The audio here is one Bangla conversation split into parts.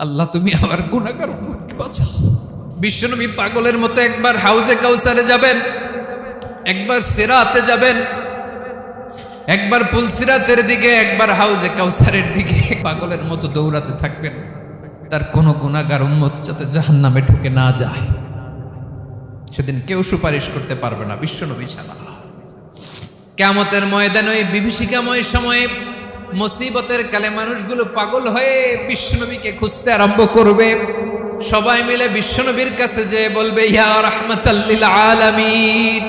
আল্লাহ তুমি আমার গুনাহগার উম্মতকে বাঁচাও। বিশ্বনবী পাগলের মতো একবার হাউজে কাউসারে যাবেন, একবার সিরাতে যাবেন, একবার পুলসিরাতের দিকে, একবার হাউজে কাউসারের দিকে পাগলের মতো দৌড়াতে থাকবেন, তার কোনো গুনাহগার উম্মত যাতে জাহান্নামে ঢুকে না যায়। সেদিন কেউ সুপারিশ করতে পারবে না বিশ্বনবী ছাড়া। কিয়ামতের ময়দানে ওই বিভীষিকাময় সময়ে মুসিবতের কালে মানুষগুলো পাগল হয়ে বিশ্বনবীকে খুঁজতে আরম্ভ করবে। সবাই মিলে বিশ্বনবীর কাছে যেয়ে বলবে, ইয়া রাহমাতাল লিল আলামিন,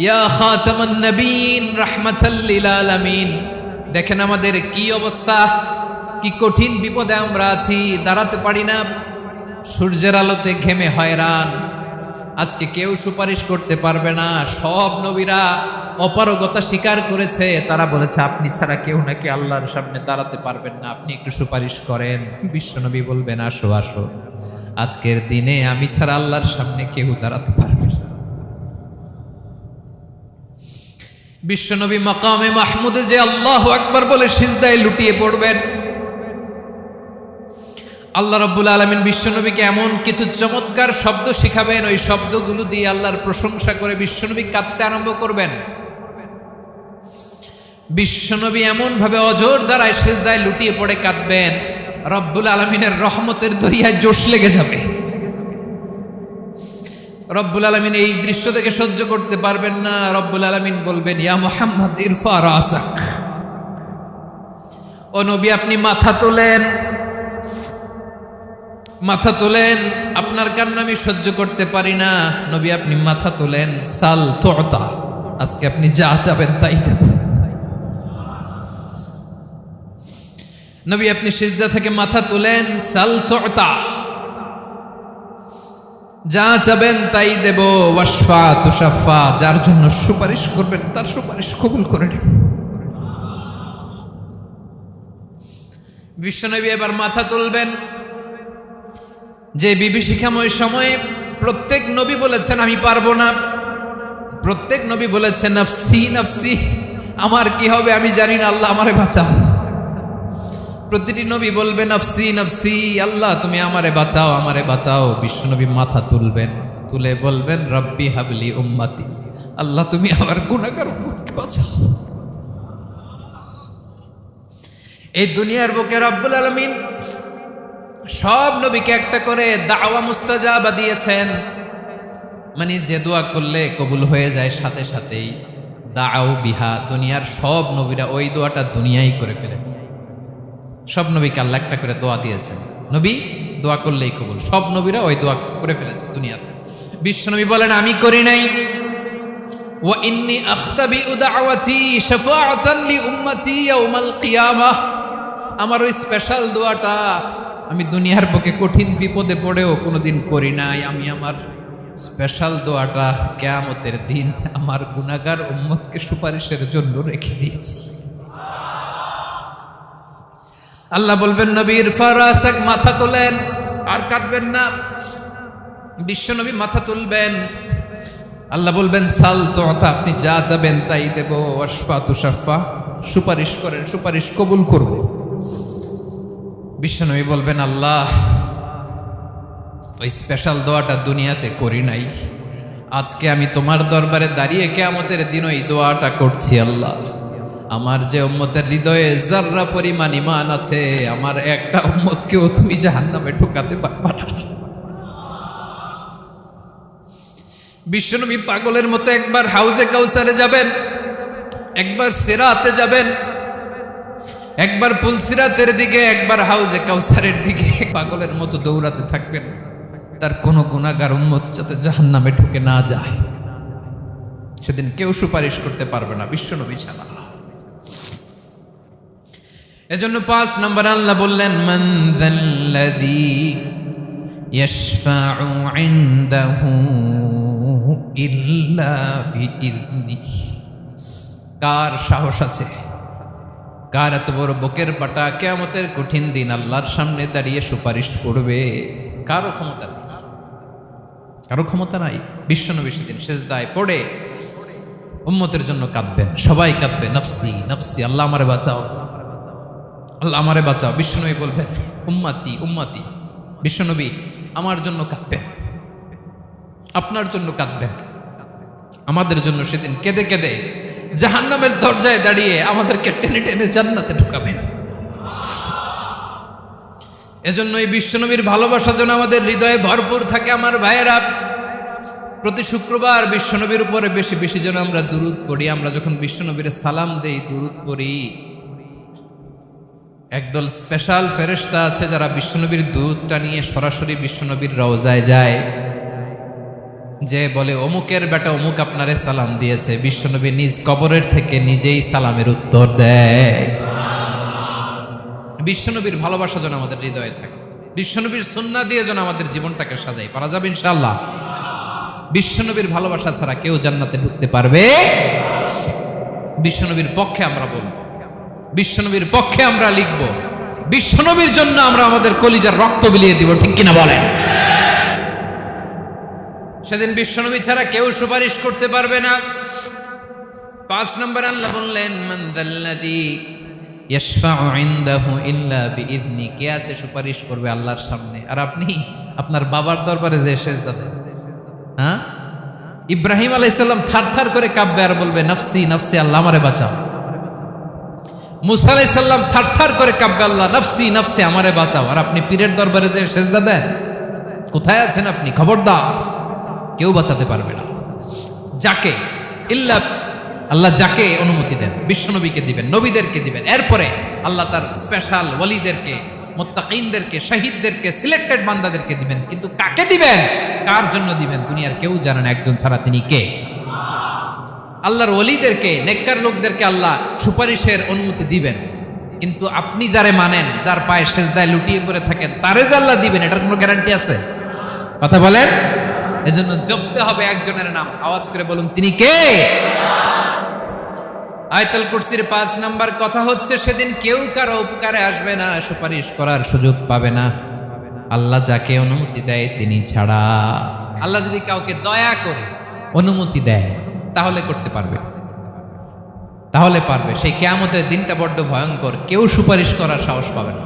ইয়া খাতামান নবীন, রাহমাতাল লিল আলামিন। দেখেন আমাদের কি অবস্থা, কি কঠিন বিপদে আমরা আছি, দাঁড়াতে পারি না, সূর্যের আলোতে ঘেমে হয়রান। আজকে কেউ সুপারিশ করতে পারবে না। সব নবীরা অপারগতা স্বীকার করেছে, তারা বলেছে আপনি ছাড়া কেউ নাকি আল্লাহর সামনে দাঁড়াতে পারবেন না, আপনি একটু সুপারিশ করেন। বিশ্বনবী বলবেন, আসো আসো, আজকের দিনে আমি ছাড়া আল্লাহর সামনে কেউ দাঁড়াতে পারবে না। বিশ্বনবী মাকামে মাহমুদে যে আল্লাহু আকবার বলে সিজদায় লুটিয়ে পড়বেন। আল্লাহ রাব্বুল আলামিন বিশ্বনবীকে এমন কিছু চমৎকার শব্দ শিখাবেন, ওই শব্দগুলো দিয়ে আল্লাহর প্রশংসা করে বিশ্বনবী কাঁদতে আরম্ভ করবেন। বিশ্বনবী এমন ভাবে অজর দ্বারায় সিজদায় লুটিয়ে পড়ে কাঁদবেন, রব্বুল আলামিনের রহমতের দরিয়ায় জোশ লেগে যাবে। রব্বুল আলামিন এই দৃশ্য থেকে সহ্য করতে পারবেন না। রব্বুল আলামিন বলবেন, ইয়া মুহাম্মদ ইরফা রাসাক, ও নবী আপনি মাথা তোলেন, মাথা তোলেন, আপনার কান্না আমি সহ্য করতে পারি না। নবী আপনি মাথা তোলেন, সাল তুতা, আজকে আপনি যা চাবেন তাই দেব। নবী আপনি সিজদা থেকে মাথা তুলেন, সাল তুতা, যা চাবেন তাই দেব। ওয়াশফা তুশাফা, যার জন্য সুপারিশ করবেন তার সুপারিশ কবুল করে নেব। বিশ্বনবী এবার মাথা তুলবেন। যে বিভীষিকাময় সময়ে প্রত্যেক নবী বলেছেন আমি পারবো না, প্রত্যেক নবী বলেছেন নফসি নফসি, আমার কি হবে আমি জানি না, আল্লাহ আমারে বাঁচাও। প্রতিটি নবী বলবে নফসি নফসি, আল্লাহ তুমি আমারে বাঁচাও, আমারে বাঁচাও। বিশ্বনবী মাথা তুলবেন, তুলে বলবেন রব্বি হাবলি উম্মতি, আল্লাহ তুমি আমার গুনাহগার উম্মতকে বাঁচাও। এই দুনিয়ার বুকে রব্বুল আলামিন সব নবীকে একটা করে দাওয়া মুস্তাজাবা দিয়েছেন, মানে যে দোয়া করলে কবুল হয়ে যায় সাথে সাথেই। দাও বিহা, দুনিয়ার সব নবীরা ওই দোয়াটা দুনিয়ায় করে ফেলেছে। সব নবীকে আল্লাহ একটা করে দোয়া দিয়েছেন, নবী দোয়া করলেই কবুল। সব নবীরা ওই দোয়া করে ফেলেছে দুনিয়াতে। বিশ্বনবী বলেন আমি করি নাই। ওয়া ইন্নী আখতাবিউ দাওয়াতি শাফাআতান লি উম্মতি ইয়াউমাল কিয়ামাহ, আমার ওই স্পেশাল দোয়াটা আমি দুনিয়ার বুকে কঠিন বিপদে পড়েও কোনোদিন করি নাই। আমি আমার স্পেশাল দোয়াটা কিয়ামতের দিন আমার গুনাহগার উম্মতকে সুপারিশের জন্য রেখে দিয়েছি। আল্লাহ বলবেন নবী ইরফা রাসাক, মাথা তোলেন, আর কাটবেন না। বিশ্বনবী মাথা তুলবেন, আল্লাহ বলবেন সাল তুতা, আপনি যা চাবেন তাই দেব। ওয়াশফা তুশাফা, সুপারিশ করেন, সুপারিশ কবুল করব। বিশ্বনবী বলবেন আল্লাহ ওই স্পেশাল দোয়াটা দুনিয়াতে করি নাই, আজকে আমি তোমার দরবারে দাঁড়িয়ে কিয়ামতের দিন ওই দোয়াটা করছি। আল্লাহ আমার যে উম্মতের হৃদয়ে যাররা পরিমাণ ঈমান আছে, আমার একটা উম্মতকেও তুমি জাহান্নামে ঢোকাতে পারবা না। বিশ্বনবী পাগলের মতো একবার হাউজে কাউসারে যাবেন, একবার সিরাতে যাবেন, একবার পুলসিরাতের দিকে, একবার হাউজে কাউসারের দিকে পাগলের মতো দৌড়াতে থাকবেন, তার কোনো গুনাহগার উম্মত যাতে জাহান্নামে ঢুকে না যায়। সেদিন কেউ সুপারিশ করতে পারবে না বিশ্বনবী ছাড়া। এজন্য 5 নম্বর আল্লাহ বললেন মান যাল্লাযী ইয়াশফাউ ইনদাহু ইল্লা বিইযনিহি, কার সাহস আছে, কার এত বড় বুকের পাটা কিয়ামতের কঠিন দিন আল্লাহর সামনে দাঁড়িয়ে সুপারিশ করবে? কারো ক্ষমতা নেই, কারো ক্ষমতা নাই। বিশ্বনবী সেদিন সিজদায় পড়ে উম্মতের জন্য কাঁদবেন, সবাই কাঁদবে নফসি নফসি, আল্লাহ আমারে বাঁচাও, আল্লাহ আমারে বাঁচাও। বিশ্বনবী বলবেন উম্মতি উম্মতি। বিশ্বনবী আমার জন্য কাঁদবেন, আপনার জন্য কাঁদবেন, আমাদের জন্য সেদিন কেঁদে কেঁদে জাহান্নামের দরজায় দাঁড়িয়ে আমাদেরকে টেনে টেনে জান্নাতে ঢুকাবেন। এজন্য এই বিশ্বনবীর ভালোবাসা যেন আমাদের হৃদয়ে ভরপুর থাকে। আমার ভাইয়েরা, প্রতি শুক্রবার বিশ্বনবীর উপরে বেশি বেশি যেন আমরা দুরূদ পড়ি। আমরা যখন বিশ্বনবীর সালাম দেই, দুরূদ পড়ি, একদল স্পেশাল ফেরেশতা আছে যারা বিশ্বনবীর দুরূদটা নিয়ে সরাসরি বিশ্বনবীর রওজায় যায়, যে বলে অমুকের বেটা অমুক আপনারে সালাম দিয়েছে। বিশ্বনবী নিজ কবরের থেকে নিজেই সালামের উত্তর দেয়। বিশ্বনবীর ভালোবাসা যেন আমাদের হৃদয়ে থাকে, বিশ্বনবীর সুন্নাহ দিয়ে যেন আমাদের জীবনটাকে সাজাই। পারা যাবে ইনশাআল্লাহ। বিশ্বনবীর ভালোবাসা ছাড়া কেউ জান্নাতে ঢুকতে পারবে। বিশ্বনবীর পক্ষে আমরা বলবো, বিশ্বনবীর পক্ষে আমরা লিখব, বিশ্বনবীর জন্য আমরা আমাদের কলিজার রক্ত বিলিয়ে দিব। ঠিক কিনা বলেন? সেদিন বিশ্বনবী ছাড়া কেউ সুপারিশ করতে পারবে না। 5 নম্বর আল্লাহ বললেন মান যাল্লাযী ইয়াশফাউ ইনদাহু ইল্লা বিইذনি। কে আছে সুপারিশ করবে আল্লাহর সামনে? আর আপনি আপনার বাবার দরবারে যে সেজদা দেন, হ্যাঁ? ইব্রাহিম আলাইহিস সালাম থারথার করে কাঁপবে আর বলবে নাফসি নাফসি, আল্লাহ আমারে বাঁচাও। মুসা আলাইহিস সালাম থারথার করে কাঁপবে, আল্লাহ নাফসি নাফসি, আমারে বাঁচাও। আর আপনি পীরের দরবারে যে সেজদা দেন, কোথায় আছেন আপনি? খবরদার, কেউ বাঁচাতে পারবে না। যাকে ইল্লা আল্লাহ যাকে অনুমতি দেন, বিশ্বনবীকে দিবেন, নবীদেরকে দিবেন। এরপরে আল্লাহ তার স্পেশাল ওয়ালিদেরকে, মুত্তাকিনদেরকে, শহীদদেরকে, সিলেক্টেড বান্দাদেরকে দিবেন। কিন্তু কাকে দিবেন, কার জন্য দিবেন, দুনিয়ার কেউ জানে না একজন ছাড়া। তিনি কে? আল্লাহর ওয়ালিদেরকে, নেককার লোকদেরকে আল্লাহ সুপারিশের অনুমতি দিবেন। কিন্তু আপনি যারে মানেন, যার পায়ে সেজদায় লুটিয়ে পড়ে থাকেন, তারে যে আল্লাহ দিবেন, এটার কোনো গ্যারান্টি আছে? কথা বলেন। এজন্য জপতে হবে একজনের নাম। আওয়াজ করে বলুন, তিনি কে? আয়াতুল কুরসির 5 নাম্বার কথা হচ্ছে, সেদিন কেউ কারো উপকারে আসবে না, সুপারিশ করার সুযোগ পাবে না, আল্লাহ যাকে অনুমতি দেয় তিনি ছাড়া। আল্লাহ যদি কাউকে দয়া করে অনুমতি দেয় তাহলে করতে পারবে, তাহলে পারবে। সেই কিয়ামতের দিনটা বড্ড ভয়ঙ্কর, কেউ সুপারিশ করার সাহস পাবে না।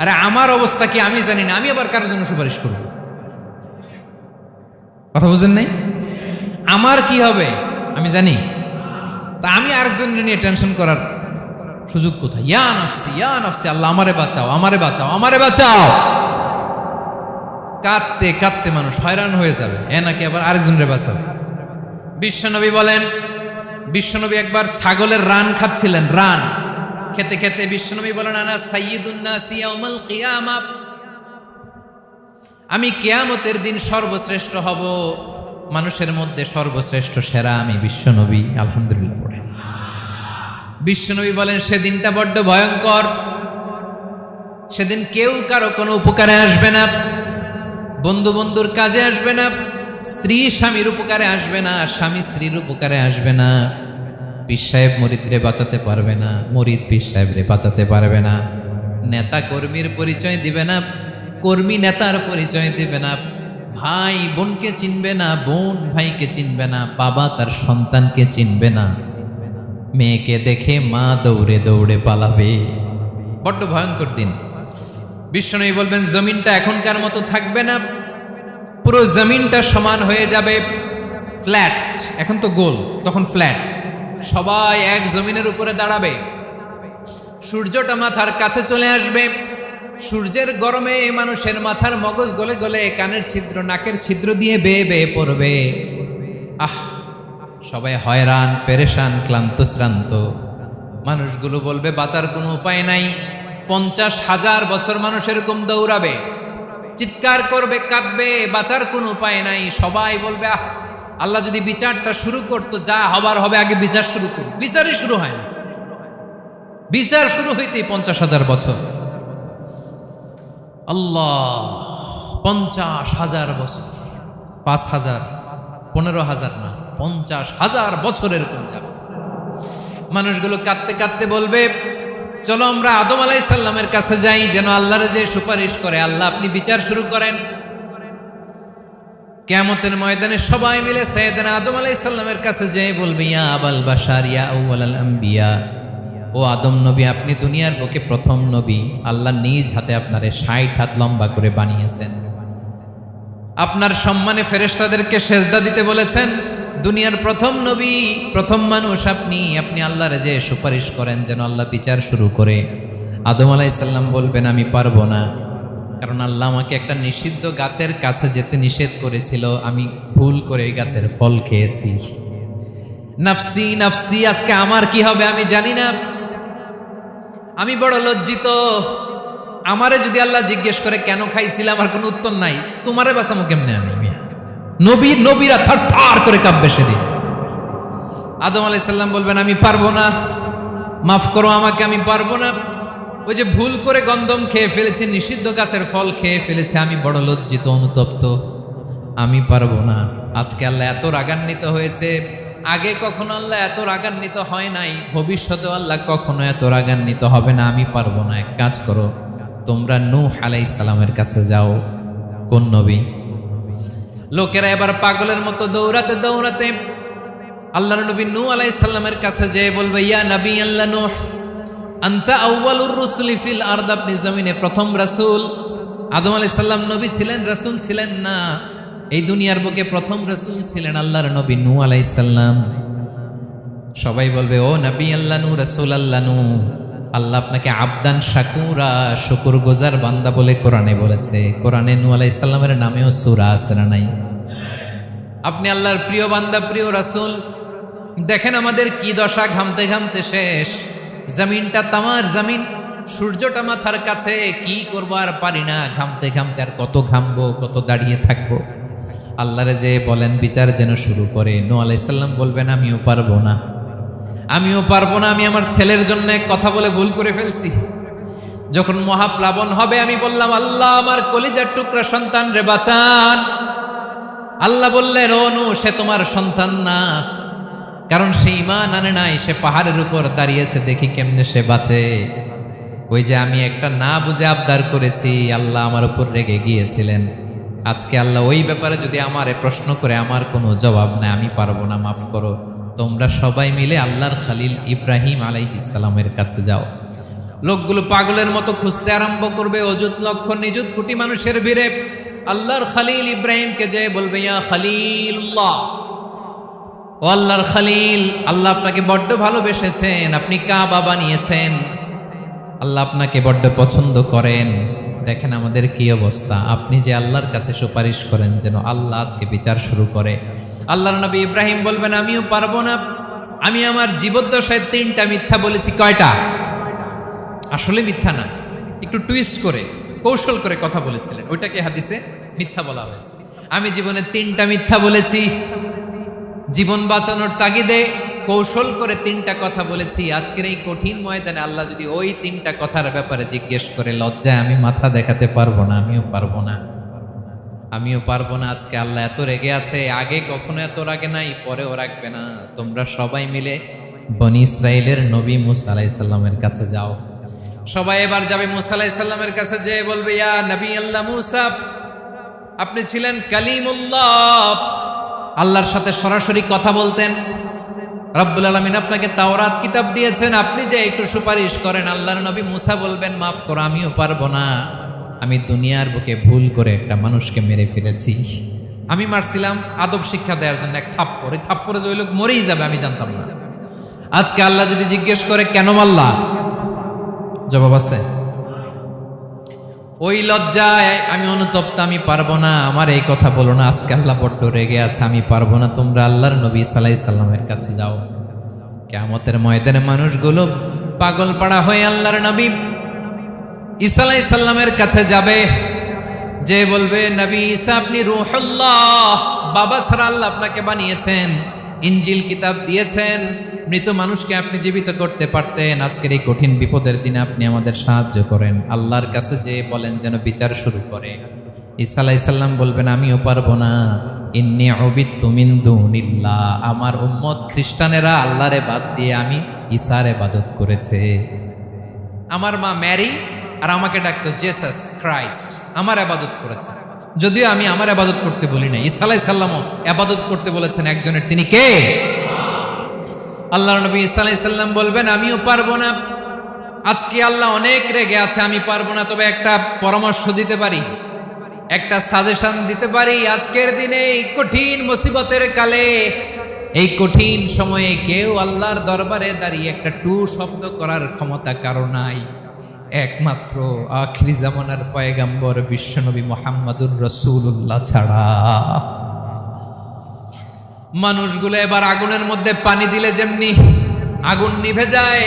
আরে আমার অবস্থা কি আমি জানি না, আমি আবার কারোর জন্য সুপারিশ করব? কথা বুঝেন নাই? আমার কি হবে আমি জানি, তা আমি আরেকজনের নিয়ে টেনশন করার সুযোগ কোথায়? ইয়া নাফসি ইয়া নাফসি, আল্লাহ আমারে বাঁচাও, আমারে বাঁচাও, আমারে বাঁচাও। কাঁদতে কাঁদতে মানুষ হয়রান হয়ে যাবে, এ নাকি আবার আরেকজনের বাঁচাবে। বিশ্বনবী বলেন, বিশ্বনবী একবার ছাগলের রান খাচ্ছিলেন। রান খেতে খেতে বিশ্বনবী বলেন আনা সাইয়্যিদুন নাসি ইয়াউমাল কিয়ামা, আমি কিয়ামতের দিন সর্বশ্রেষ্ঠ হব, মানুষের মধ্যে সর্বশ্রেষ্ঠ সেরা আমি বিশ্বনবী। আলহামদুলিল্লাহ পড়েন। বিশ্বনবী বলেন সেদিনটা বড্ড ভয়ঙ্কর, সেদিন কেউ কারো কোনো উপকারে আসবে না, বন্ধু বন্ধুর কাজে আসবে না, স্ত্রী স্বামীর উপকারে আসবে না, স্বামী স্ত্রীর উপকারে আসবে না, পীর সাহেব মুরিদরে বাঁচাতে পারবে না, মুরিদ পীর সাহেবরে বাঁচাতে পারবে না, নেতা কর্মীর পরিচয় দিবে না, কর্মী নেতার পরিচয় দিবে না, ভাই বোনকে চিনবে না, বোন ভাইকে চিনবে না, বাবা তার সন্তানকে চিনবে না, মেয়েকে দেখে মা দৌড়ে দৌড়ে পালাবে। বড্ড ভয়ঙ্কর দিন। বিশ্বনবী বলবেন জমিনটা এখনকার মতো থাকবে না, পুরো জমিনটা সমান হয়ে যাবে, ফ্ল্যাট। এখন তো গোল, তখন ফ্ল্যাট। সবাই এক জমিনের উপরে দাঁড়াবে, সূর্যটা মাথার কাছে চলে আসবে, সূর্যের গরমে মানুষের মাথার মগজ গলে গলে কানের ছিদ্র, নাকের ছিদ্র দিয়ে বেয়ে বেয়ে পড়বে। সবাই হয়রান, পেরেশান, ক্লান্ত শ্রান্ত। মানুষগুলো বলবে বাঁচার কোনো উপায় নাই। 50,000 বছর মানুষ এরকম দৌড়াবে, চিৎকার করবে, কাঁদবে, বাঁচার কোনো উপায় নাই। সবাই বলবে আল্লাহ যদি বিচারটা শুরু করতো, যা হবার হবে, আগে বিচার শুরু করুন। বিচারই শুরু হয় না, বিচার শুরু হইতেই 50,000 বছর। আল্লাহ, 50,000 বছর, 5,000, 15,000 না, 50,000 বছর এরকম যাবে। মানুষগুলো কাঁদতে কাঁদতে বলবে চলো আমরা আদম আলাইহিস সালামের কাছে যাই, যেন আল্লাহর যে সুপারিশ করে, আল্লাহ আপনি বিচার শুরু করেন। কিয়ামতের ময়দানে সবাই মিলে সাইয়েদনা আদম আলাইহিস সালামের কাছে যেয়ে বলবে ইয়া আবাল বাশার ইয়া আউয়ালাল আম্বিয়া, ও ও আদম নবী, আপনি দুনিয়ার বুকে প্রথম নবী। আল্লাহ নিজ হাতে আপনারে 60 হাত লম্বা করে বানিয়েছেন। আপনার সম্মানে ফেরেশতাদেরকে সেজদা দিতে বলেছেন। দুনিয়ার প্রথম নবী, প্রথম মানুষ আপনি। আপনি আল্লাহর যে সুপারিশ করেন যেন আল্লাহ বিচার শুরু করে। আদম আলাইহিস সালাম বলবেন আমি পারবো না, কারণ আল্লাহ আমাকে একটা নিষিদ্ধ গাছের কাছে যেতে নিষেধ করেছিল, আমি ভুল করে এই গাছের ফল খেয়েছি। নাফসি নাফসি, আজকে আমার কি হবে আমি জানি না, আমি বড় লজ্জিত। আমারে যদি আল্লাহ জিজ্ঞেস করে কেন খাইছিলাম, আমার কোনো উত্তর নাই। তোমারে বাঁচামো কেমনে আমি? নবীরা থার থার করে কাঁপবে সেদিন। আদম আলাইহিস সালাম বলবেন আমি পারবো না, মাফ করো আমাকে, আমি পারবো না। ওই যে ভুল করে গন্ধম খেয়ে ফেলেছি, নিষিদ্ধ গাছের ফল খেয়ে ফেলেছে, আমি বড় লজ্জিত, অনুতপ্ত, আমি পারবো না। আজকে আল্লাহ এত রাগান্বিত হয়েছে, আগে কখনো আল্লাহ এত রাগান্বিত হয় নাই, ভবিষ্যতে আল্লাহ কখনো এত রাগান্বিত হবে না। আমি পারবো না। এক কাজ করো, তোমরা নূহ আলাইহিস সালামের কাছে যাও। কোন নবী? লোকেরা এবার পাগলের মতো দৌড়াতে দৌড়াতে আল্লাহর নবী নূহ আলাইহিস সালামের কাছে যেয়ে বলবে ইয়া নবী আল্লাহ নূহ, আনতা আউয়ালুর রুসুলি ফিল আরদ, আপনি জমিনে প্রথম রাসূল। আদম আলাইহিস সালাম নবী ছিলেন, রাসূল ছিলেন না। এই দুনিয়ার বুকে প্রথম রাসূল ছিলেন আল্লাহর নবী নূহ আলাইহিস সালাম। সবাই বলবে ও নবী আল্লাহ নূহ, রাসূল আল্লাহ নূহ, আল্লাহ আপনাকে আবদান শাকুরা, শুকরগুজার বান্দা বলে কোরআনে বলেছে। কোরআনে নূহ আলাইহিস সালামের নামেও সূরা আছে না নাই? আপনি আল্লাহর প্রিয় বান্দা, প্রিয় রাসূল। দেখেন আমাদের কি দশা, ঘামতে ঘামতে শেষ। জমিনটা তামার জমিন, সূর্যটা মাথার কাছে, কি করবো আর পারি না, ঘামতে ঘামতে আর কত ঘামবো, কত দাঁড়িয়ে থাকবো। আল্লাহরে যে বলেন বিচার যেন শুরু করে। নূহ আলাইহিস সালাম বলবেন আমিও পারবো না, আমিও পারবো না। আমি আমার ছেলের জন্য কথা বলে ভুল করে ফেলছি। যখন মহাপ্লাবন হবে আমি বললাম আল্লাহ আমার কলিজার টুকরা সন্তান রে বাঁচান। আল্লাহ বললেন ও নূহ, সে তোমার সন্তান না, কারণ সে ঈমান আনে নাই, সে পাহাড়ের উপর দাঁড়িয়েছে, দেখি কেমনে সে বাঁচে। ওই যে আমি একটা না বুঝে আবদার করেছি, আল্লাহ আমার উপর রেগে গিয়েছিলেন। আজকে আল্লাহ ওই ব্যাপারে যদি আমারে প্রশ্ন করে, আমার কোনো জবাব নাই, আমি পারবো না, মাফ করো। তোমরা সবাই মিলে আল্লাহর খালিল ইব্রাহিম আলাইহিস সালামের কাছে যাও। লোকগুলো পাগলের মতো খুঁজতে আরম্ভ করবে, অযুত লক্ষ নিযুত কোটি মানুষের ভিড়ে আল্লাহর খালিল ইব্রাহিমকে যে বলবে ইয়া খালিলুল্লাহ, ও আল্লাহর খালিল, আল্লাহ আপনাকে বড্ড ভালোবেসেছেন, আপনি কাবা বানিয়েছেন, আল্লাহ আপনাকে বড্ড পছন্দ করেন। দেখেন আমাদের কি অবস্থা। আপনি যে আল্লাহর কাছে সুপারিশ করেন যেন আল্লাহ আজকে বিচার শুরু করে। আল্লাহর নবী ইব্রাহিম বলবেন আমিও পারবো না, আমি আমার জীবদ্দশায় 3টা মিথ্যা বলেছি। কয়টা? আসলে মিথ্যা না, একটু টুইস্ট করে কৌশল করে কথা বলেছিলেন, ওইটাকে হাদিসে মিথ্যা বলা হয়েছে। আমি জীবনে 3টা মিথ্যা বলেছি, জীবন বাঁচানোর তাগিদে কৌশল করে 3টা কথা বলেছি। আজকের এই কঠিন ময়দানে আল্লাহ যদি ওই 3টা কথার ব্যাপারে জিজ্ঞেস করে, লজ্জায় আমি মাথা দেখাতে পারবো না, আমিও পারবো না, আমিও পারবো না। আজকে আল্লাহ এত রেগে আছে, আগে কখনো এত রাগে নাই, পরেও রাখবে না। তোমরা সবাই মিলে বনি ইসরাইলের নবী মূসা আলাইহিস সালামের কাছে যাও। সবাই এবার যাবে মূসা আলাইহিস সালামের কাছে, যে বলবে ইয়া নবী আল্লাহ মূসা, আপনি ছিলেন কালিমুল্লাহ, আল্লাহর সাথে সরাসরি কথা বলতেন। রব্বুল আলামিন আপনাকে তাওরাত কিতাব দিয়েছেন, আপনি যে একটু সুপারিশ করেন। আল্লাহর নবী মূসা বলবেন মাফ করো, আমিও পারবো না, আমি দুনিয়ার বুকে ভুল করে একটা মানুষকে মেরে ফেলেছি। আমি মারছিলাম আদব শিক্ষা দেওয়ার জন্য এক থাপ্পড়, এই থাপ্পড়ে যে ওই লোক মরেই যাবে আমি জানতাম না। আজকে আল্লাহ যদি জিজ্ঞেস করে কেন মারলা, জবাব আছে? ওই লজ্জায় আমি অনুতপ্ত, আমি পারবো না, আমার এই কথা বলো না। আজকে আল্লাহ বড্ড রেগে আছে, আমি পারবো না। তোমরা আল্লাহর নবী ঈসা আলাইহিস সালামের কাছে যাও। কিয়ামতের ময়দানে মানুষগুলো পাগল পাড়া হয়ে আল্লাহর নবী ঈসা আলাইহিস সালামের কাছে যাবে, যে বলবে নবী ঈসা আপনি রূহুল্লাহ, বাবা ছাড়া আল্লাহ আপনাকে বানিয়েছেন, ইনজিল কিতাব দিয়েছেন, মৃত মানুষকে আপনি জীবিত করতে পারতেন। আজকের এই কঠিন বিপদের দিনে আপনি আমাদের সাহায্য করেন। আল্লাহর কাছে যে বলেন যেন বিচার শুরু করে। ঈসা আলাইহিস সালাম বলবেন আমিও পারবো না, ইন্নী উবিদতু মিন দুনিল্লাহ, আমার উম্মত খ্রিস্টানেরা আল্লাহরে বাদ দিয়ে আমি ঈসার ইবাদত করেছে। আমার মা ম্যারি আর আমাকে ডাকতো জেসাস ক্রাইস্ট, আমার ইবাদত করেছে, যদিও আমি আমার ইবাদত করতে বলি না। ঈসা আলাইহিস সালামও ইবাদত করতে বলেছেন একজনের, তিনি কে? আল্লাহ নবী সাল্লাল্লাহু আলাইহি সাল্লাম বলবেন আমিও পারবো না, আজকে আল্লাহ অনেক রেগে আছে, আমি পারবো না, তবে একটা পরামর্শ দিতে পারি, একটা সাজেশন দিতে পারি। আজকের দিনে এই কঠিন মুসিবতের কালে, এই কঠিন সময়ে কেউ আল্লাহর দরবারে দাঁড়িয়ে একটা টু শব্দ করার ক্ষমতা কারো নাই, একমাত্র আখিরি জামানার পয়গাম্বর বিশ্বনবী মুহাম্মদুর রাসূলুল্লাহ ছাড়া। মানুষগুলো এবার আগুনের মধ্যে পানি দিলে যেমনি আগুন নিভে যায়,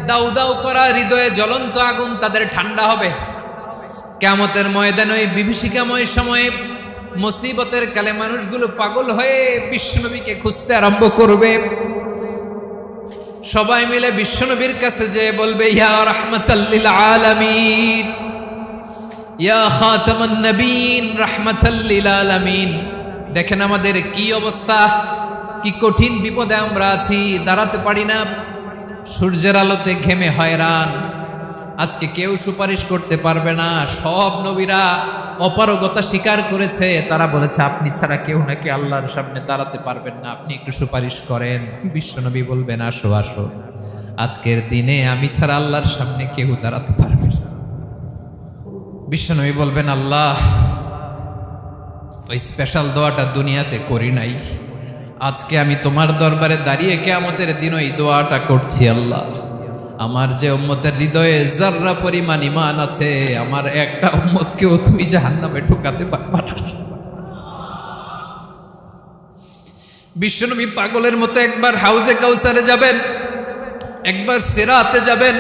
দাউ দাউ করা হৃদয়ে জ্বলন্ত আগুন তাদের ঠান্ডা হবে। কিয়ামতের ময়দানে ওই বিভীষিকাময় সময়ে মুসিবতের কালে মানুষগুলো পাগল হয়ে বিশ্বনবীকে খুঁজতে আরম্ভ করবে। সবাই মিলে বিশ্বনবীর কাছে যেয়ে বলবে ইয়া রাহমাতাল লিল আলামিন, ইয়া খাতামান নবীন, রাহমাতাল লিল আলামিন। দেখেন আমাদের কি অবস্থা, কি কঠিন বিপদে আমরা আছি, দাঁড়াতে পারি না, সূর্যের আলোতে ঘেমে হয়রান। আজকে কেউ সুপারিশ করতে পারবে না। সব নবীরা অপারগতা স্বীকার করেছে, তারা বলেছে আপনি ছাড়া কেউ নাকি আল্লাহর সামনে দাঁড়াতে পারবেন না, আপনি একটু সুপারিশ করেন। বিশ্বনবী বলবেন আসো আসো, আজকের দিনে আমি ছাড়া আল্লাহর সামনে কেউ দাঁড়াতে পারবে না। বিশ্বনবী বলবেন আল্লাহ, ওই স্পেশাল দোয়াটা দুনিয়াতে করি নাই, আজকে আমি তোমার দরবারে দাঁড়িয়ে কিয়ামতের দিন ওই দোয়াটা করছি। আল্লাহ, আমার যে উম্মতের হৃদয়ে যাররা পরিমাণ ঈমান আছে, আমার একটা উম্মতকেও তুমি জাহান্নামে ঢোকাতে পারবা না। বিশ্বনবী পাগলের মতো একবার হাউজে কাউসারে যাবেন, একবার সিরাতে যাবেন,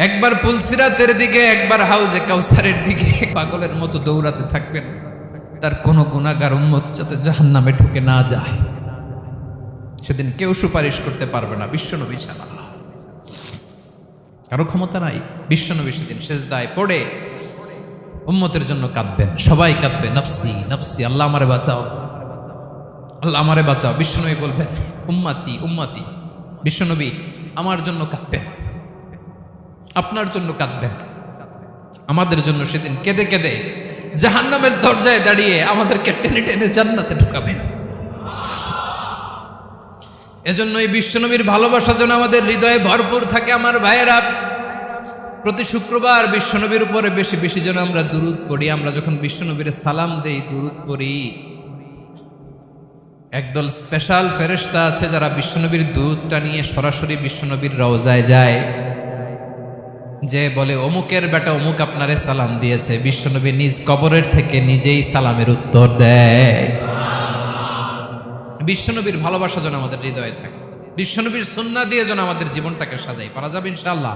একবার পুলসিরাতের দিকে, একবার হাউজে কাউসারের দিকে পাগলের মতো দৌড়াতে থাকবেন। তার কোন গুনাহগার উম্মত যাতে জাহান্নামে ঢুকে না যায়। সেদিন কেউ সুপারিশ করতে পারবে না বিশ্বনবী ছাড়া, কারো ক্ষমতা নাই। বিশ্বনবী সেদিন সেজদায় পড়ে উম্মতের জন্য কাঁদবেন, সবাই কাঁদবে নফসি নফসি, আল্লাহ আমারে বাঁচাও, আল্লাহ আমারে বাঁচাও। বিশ্বনবী বলবেন উম্মতি উম্মতি। বিশ্বনবী আমার জন্য কাঁদবেন, আপনার জন্য কাঁদবেন, আমাদের জন্য সেদিন কেঁদে কেঁদে জাহান্নামের দরজায় দাঁড়িয়ে আমাদেরকে টেনে টেনে জান্নাতে ঢুকাবেন। এজন্য এই বিশ্বনবীর ভালোবাসা যেন আমাদের হৃদয়ে ভরপুর থাকে। আমার ভাইয়েরা, প্রতি শুক্রবার বিশ্বনবীর উপরে বেশি বেশি যেন আমরা দুরূদ পড়ি। আমরা যখন বিশ্বনবীর সালাম দেই, দুরূদ পড়ি, একদল স্পেশাল ফেরেশতা আছে যারা বিশ্বনবীর দুরূদটা নিয়ে সরাসরি বিশ্বনবীর রওজায় যায়, যে বলে অমুকের বেটা অমুক আপনারে সালাম দিয়েছে। বিশ্বনবী নিজ কবরের থেকে নিজেই সালামের উত্তর দেয়। বিশ্বনবীর ভালোবাসা যেন আমাদের হৃদয়ে থাকে, বিশ্বনবীর সুন্নাহ দিয়ে যেন আমাদের জীবনটাকে সাজাই। পারা যাবে ইনশাআল্লাহ।